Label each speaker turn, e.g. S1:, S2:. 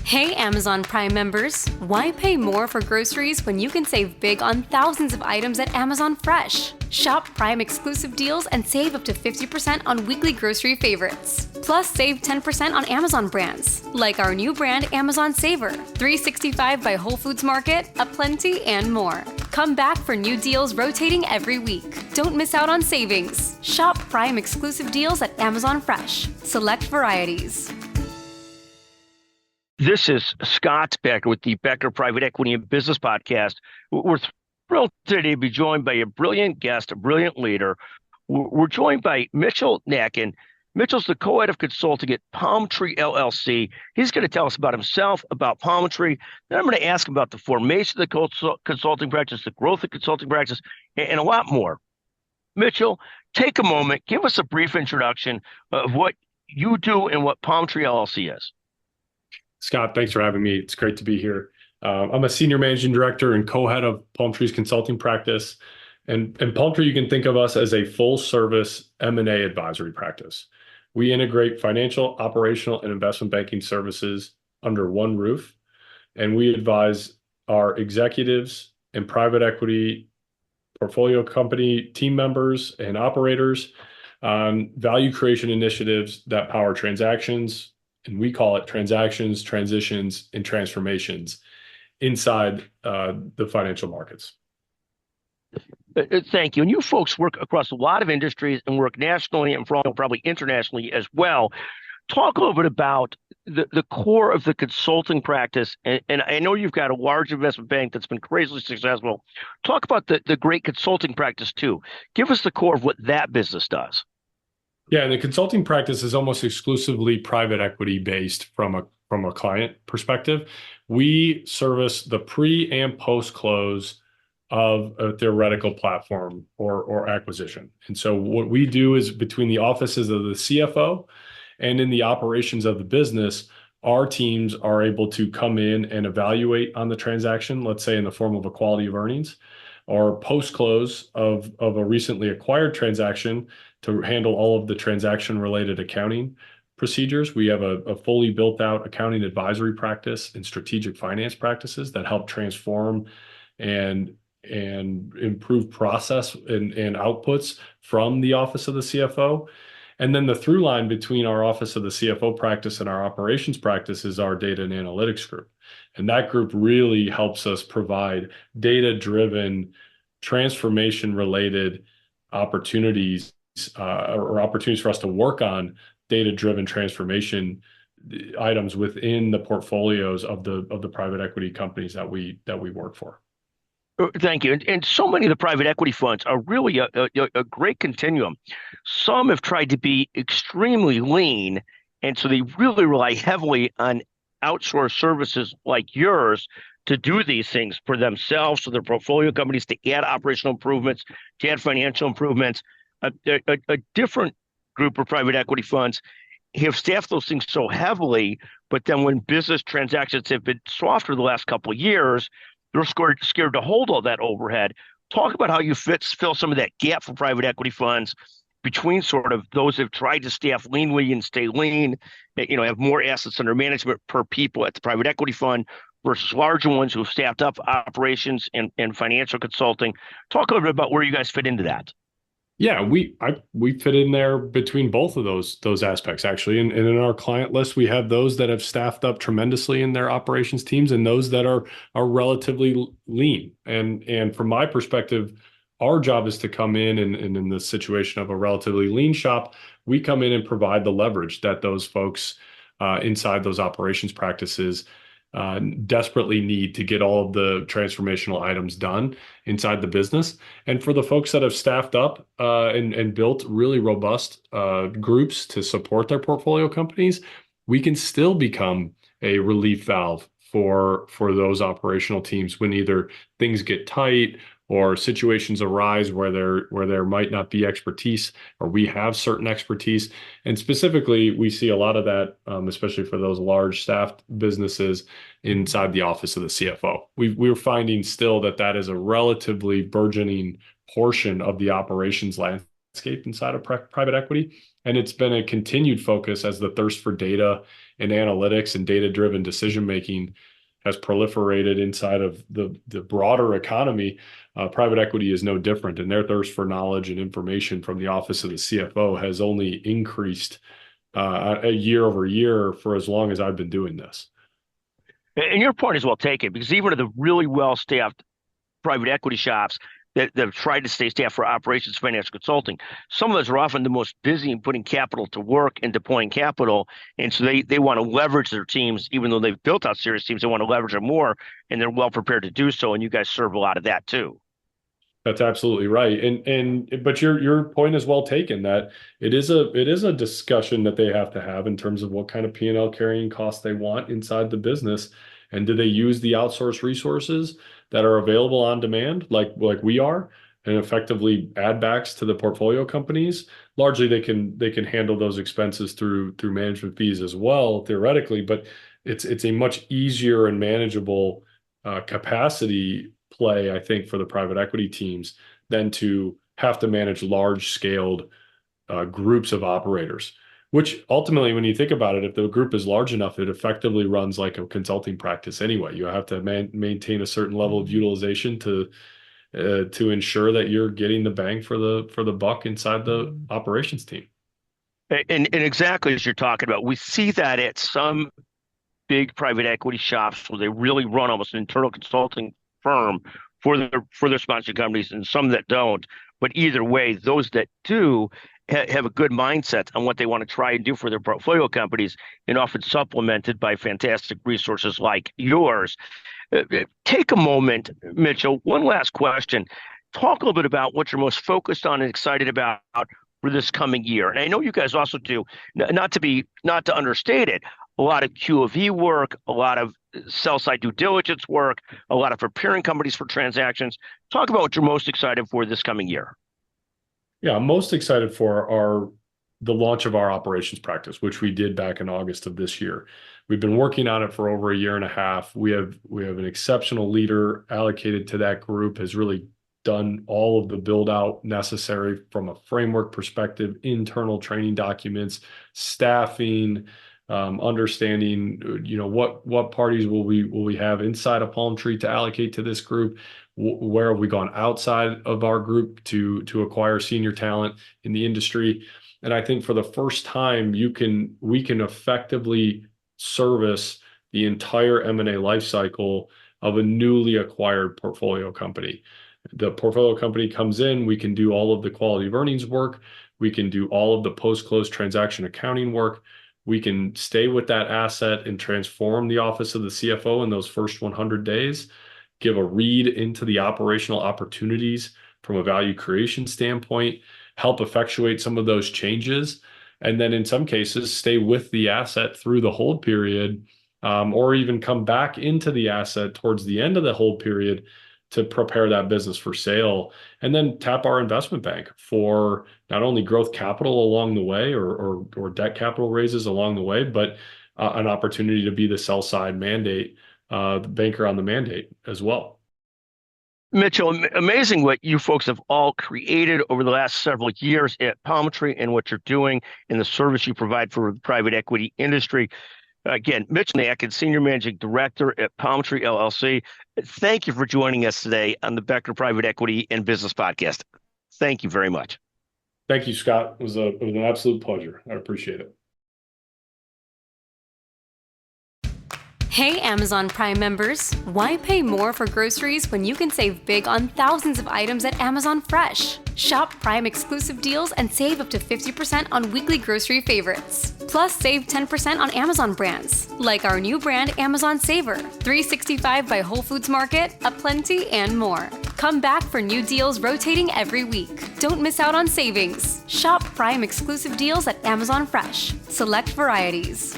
S1: Hey Amazon Prime members, why pay more for groceries when you can save big on thousands of items at Amazon Fresh? Shop Prime exclusive deals and save up to 50% on weekly grocery favorites. Plus, save 10% on Amazon brands, like our new brand Amazon Saver, 365 by Whole Foods Market, Aplenty, and more. Come back for new deals rotating every week. Don't miss out on savings. Shop Prime exclusive deals at Amazon Fresh. Select varieties.
S2: This is Scott Becker with the Becker Private Equity and Business Podcast. We're thrilled today to be joined by a brilliant guest, a brilliant leader. We're joined by Mitchel Nakken. Mitchel's the co-head of consulting at Palm Tree LLC. He's going to tell us about himself, about Palm Tree. Then I'm going to ask him about the formation of the consulting practice, the growth of consulting practice, and a lot more. Mitchel, take a moment, give us a brief introduction of what you do and what Palm Tree LLC is.
S3: Scott, thanks for having me. It's great to be here. I'm a senior managing director and co-head of Palm Tree's consulting practice. And Palm Tree, you can think of us as a full service M&A advisory practice. We integrate financial, operational, and investment banking services under one roof. And we advise our executives and private equity portfolio company team members and operators on value creation initiatives that power transactions, and we call it transactions, transitions, and transformations inside the financial markets.
S2: Thank you. And you folks work across a lot of industries and work nationally and probably internationally as well. Talk a little bit about the core of the consulting practice. And I know you've got a large investment bank that's been crazily successful. Talk about the great consulting practice too. Give us the core of what that business does.
S3: Yeah, and the consulting practice is almost exclusively private equity based from a client perspective. We service the pre and post close of a theoretical platform or acquisition. And so what we do is between the offices of the CFO and in the operations of the business, our teams are able to come in and evaluate on the transaction, let's say in the form of a quality of earnings, or post-close of a recently acquired transaction to handle all of the transaction-related accounting procedures. We have a fully built-out accounting advisory practice and strategic finance practices that help transform and improve process and outputs from the office of the CFO. And then the through line between our office of the CFO practice and our operations practice is our data and analytics group. And that group really helps us provide data-driven, transformation-related opportunities or opportunities for us to work on data-driven transformation items within the portfolios of the private equity companies that we work for.
S2: Thank you. And so many of the private equity funds are really a great continuum. Some have tried to be extremely lean, and so they really rely heavily on outsourced services like yours to do these things for themselves, to their portfolio companies, to add operational improvements, to add financial improvements. A different group of private equity funds have staffed those things so heavily, but then when business transactions have been softer the last couple of years, they're scared to hold all that overhead. Talk about how you fill some of that gap for private equity funds between sort of those that have tried to staff leanly and stay lean, have more assets under management per people at the private equity fund versus larger ones who have staffed up operations and financial consulting. Talk a little bit about where you guys fit into that.
S3: Yeah, we fit in there between both of those aspects, actually. And in our client list, we have those that have staffed up tremendously in their operations teams and those that are relatively lean. And from my perspective, our job is to come in and in the situation of a relatively lean shop, we come in and provide the leverage that those folks inside those operations practices desperately need to get all of the transformational items done inside the business. And for the folks that have staffed up and built really robust groups to support their portfolio companies, we can still become a relief valve for those operational teams when either things get tight or situations arise where there might not be expertise, or we have certain expertise. And specifically, we see a lot of that, especially for those large staffed businesses inside the office of the CFO. We're finding still that is a relatively burgeoning portion of the operations landscape inside of private equity. And it's been a continued focus as the thirst for data and analytics and data-driven decision-making has proliferated inside of the broader economy, private equity is no different. And their thirst for knowledge and information from the office of the CFO has only increased year over year for as long as I've been doing this.
S2: And your point is well taken, because even at the really well-staffed private equity shops that have tried to stay staffed for operations, financial consulting, some of us are often the most busy in putting capital to work and deploying capital. And so they want to leverage their teams, even though they've built out serious teams, they want to leverage them more, and they're well prepared to do so. And you guys serve a lot of that too.
S3: That's absolutely right. But your point is well taken, that it is a discussion that they have to have in terms of what kind of P&L carrying costs they want inside the business. And do they use the outsourced resources that are available on demand, like we are, and effectively add backs to the portfolio companies? Largely, they can handle those expenses through management fees as well, theoretically, but it's a much easier and manageable capacity play, I think, for the private equity teams than to have to manage large-scaled groups of operators. Which ultimately, when you think about it, if the group is large enough, it effectively runs like a consulting practice anyway. You have to maintain a certain level of utilization to ensure that you're getting the bang for the buck inside the operations team.
S2: And exactly as you're talking about, we see that at some big private equity shops where they really run almost an internal consulting firm for their sponsored companies, and some that don't. But either way, those that do have a good mindset on what they want to try and do for their portfolio companies, and often supplemented by fantastic resources like yours. Take a moment, Mitchel. One last question. Talk a little bit about what you're most focused on and excited about for this coming year. And I know you guys also do, not to understate it, a lot of Q of E work, a lot of sell-side due diligence work, a lot of preparing companies for transactions. Talk about what you're most excited for this coming year.
S3: Yeah, I'm most excited for the launch of our operations practice, which we did back in August of this year. We've been working on it for over a year and a half. We have an exceptional leader allocated to that group, has really done all of the build out necessary from a framework perspective, internal training documents, staffing, understanding, what parties will we have inside of Palm Tree to allocate to this group. Where have we gone outside of our group to acquire senior talent in the industry? And I think for the first time, we can effectively service the entire M&A lifecycle of a newly acquired portfolio company. The portfolio company comes in, we can do all of the quality of earnings work, we can do all of the post-close transaction accounting work, we can stay with that asset and transform the office of the CFO in those first 100 days, give a read into the operational opportunities from a value creation standpoint, help effectuate some of those changes, and then in some cases stay with the asset through the hold period, or even come back into the asset towards the end of the hold period to prepare that business for sale, and then tap our investment bank for not only growth capital along the way or debt capital raises along the way, but an opportunity to be the sell side mandate, the banker on the mandate as well.
S2: Mitchel, amazing what you folks have all created over the last several years at Palm Tree, and what you're doing and the service you provide for the private equity industry. Again, Mitchel Nakken, Senior Managing Director at Palm Tree LLC. Thank you for joining us today on the Becker Private Equity and Business Podcast. Thank you very much.
S3: Thank you, Scott. It was an absolute pleasure. I appreciate it.
S1: Hey, Amazon Prime members, why pay more for groceries when you can save big on thousands of items at Amazon Fresh? Shop Prime exclusive deals and save up to 50% on weekly grocery favorites. Plus, save 10% on Amazon brands, like our new brand Amazon Savor, 365 by Whole Foods Market, Aplenty, and more. Come back for new deals rotating every week. Don't miss out on savings. Shop Prime exclusive deals at Amazon Fresh. Select varieties.